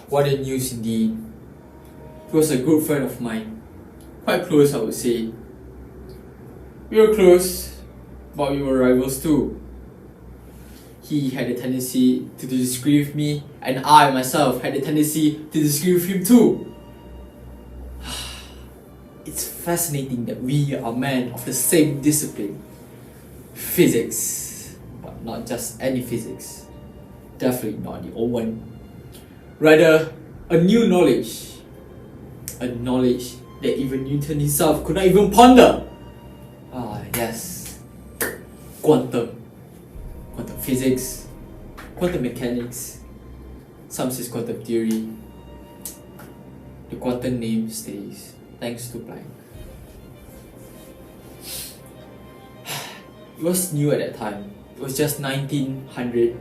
What a news indeed. He was a good friend of mine. Quite close, I would say. We were close, but we were rivals too. He had a tendency to disagree with me, and I myself had a tendency to disagree with him too. It's fascinating that we are men of the same discipline. Physics. But not just any physics. Definitely not the old one. Rather, a new knowledge. A knowledge that even Newton himself could not even ponder. Yes. Quantum physics, quantum mechanics, some says quantum theory. The quantum name stays, thanks to Planck. It was new at that time. It was just 1900. It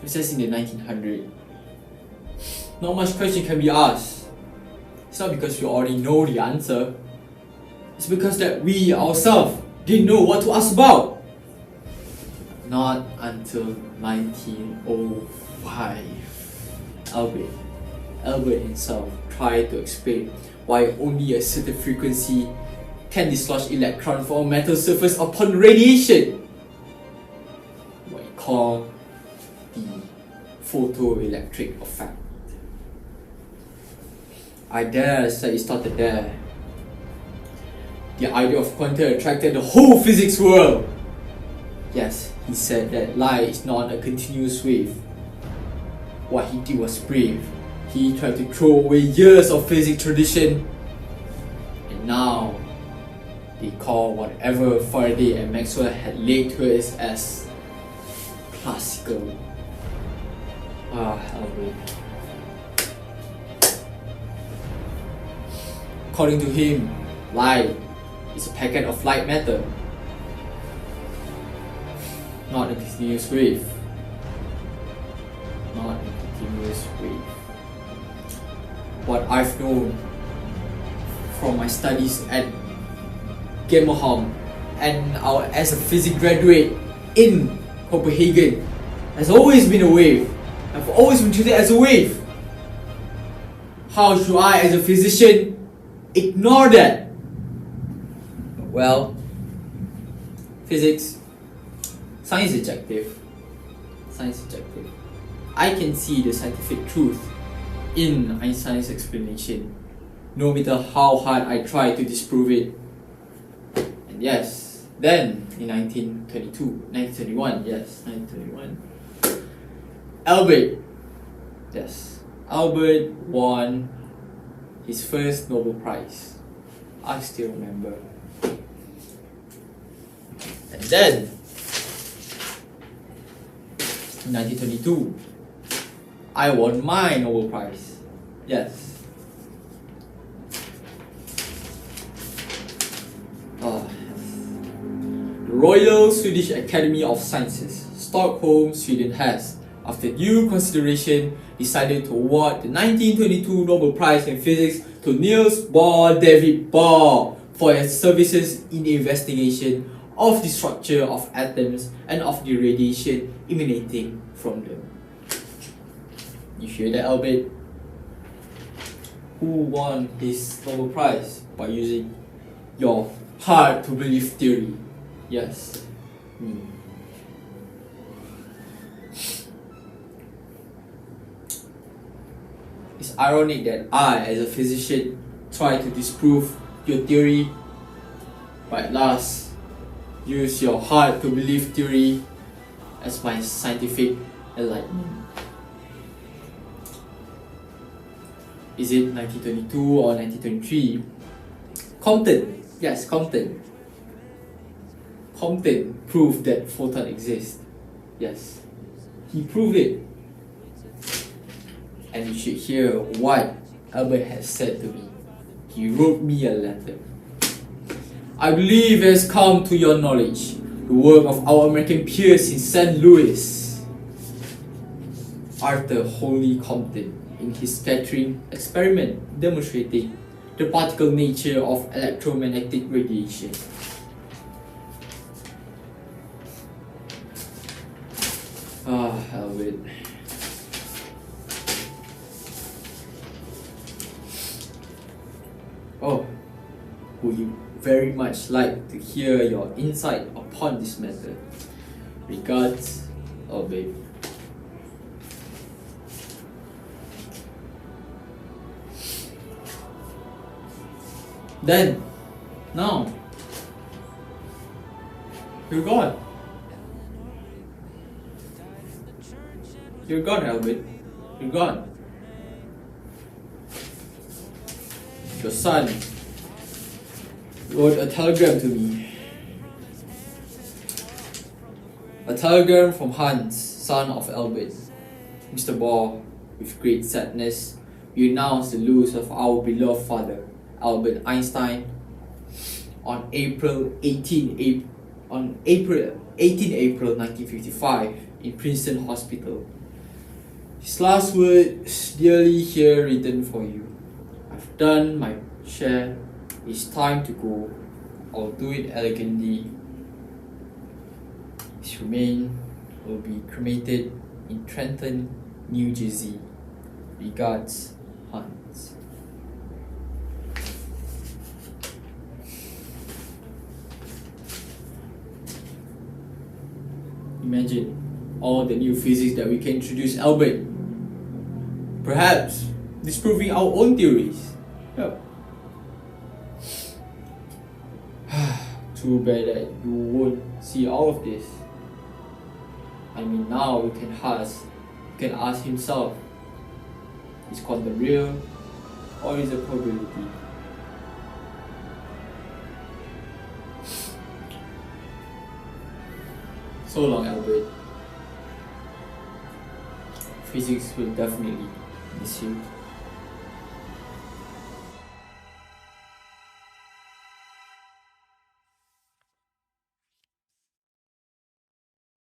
was just in the 1900. Not much question can be asked. It's not because we already know the answer. It's because that we ourselves didn't know what to ask about. Not until 1905. Albert himself tried to explain why only a certain frequency can dislodge electron from a metal surface upon radiation. What he called the photoelectric effect. I dare say it started there. The idea of quantum attracted the whole physics world. Yes, he said that light is not a continuous wave. What he did was brave. He tried to throw away years of physics tradition, and now they call whatever Faraday and Maxwell had laid to us as classical. Albert. According to him, light is a packet of light matter, not a continuous wave. Not a continuous wave. What I've known from my studies at Mohamad and as a physics graduate in Copenhagen has always been a wave. I've always been treated as a wave. How should I, as a physician, ignore that? Well, physics, science is objective. I can see the scientific truth in Einstein's explanation, no matter how hard I try to disprove it. And yes, then in 1921, Albert won his first Nobel Prize. I still remember. And then, in 1922, I won my Nobel Prize. Yes. The Royal Swedish Academy of Sciences, Stockholm, Sweden has, after due consideration, decided to award the 1922 Nobel Prize in Physics to Niels Bohr David Bohr for his services in the investigation of the structure of atoms and of the radiation emanating from them. You hear that, Albert? Who won his Nobel Prize? By using your hard to believe theory. Yes, me. It's ironic that I, as a physician, try to disprove your theory, but at last use your hard to believe theory as my scientific enlightenment. Is it 1922 or 1923? Compton proved that photon exists. Yes, he proved it. And you should hear what Albert has said to me. He wrote me a letter. I believe it has come to your knowledge the work of our American peers in St. Louis, Arthur Holly Compton, in his scattering experiment demonstrating the particle nature of electromagnetic radiation. Albert. would very much like to hear your insight upon this matter. Regards, Albert. Then, now, you're gone. You're gone, Albert. You're gone. Your son wrote a telegram to me. A telegram from Hans, son of Albert. Mr. Ball, with great sadness, we announce the loss of our beloved father, Albert Einstein, on April 18 April 1955 in Princeton Hospital. His last words, dearly here written for you. I've done my share. It's time to go. I'll do it elegantly. His remains will be cremated in Trenton, New Jersey. Regards, Hans. Imagine all the new physics that we can introduce, Albert. Perhaps disproving our own theories. Yep. Too bad that you won't see all of this. I mean, now you can ask himself, is quantum real or is it a probability? So long, Albert. Physics will definitely miss you.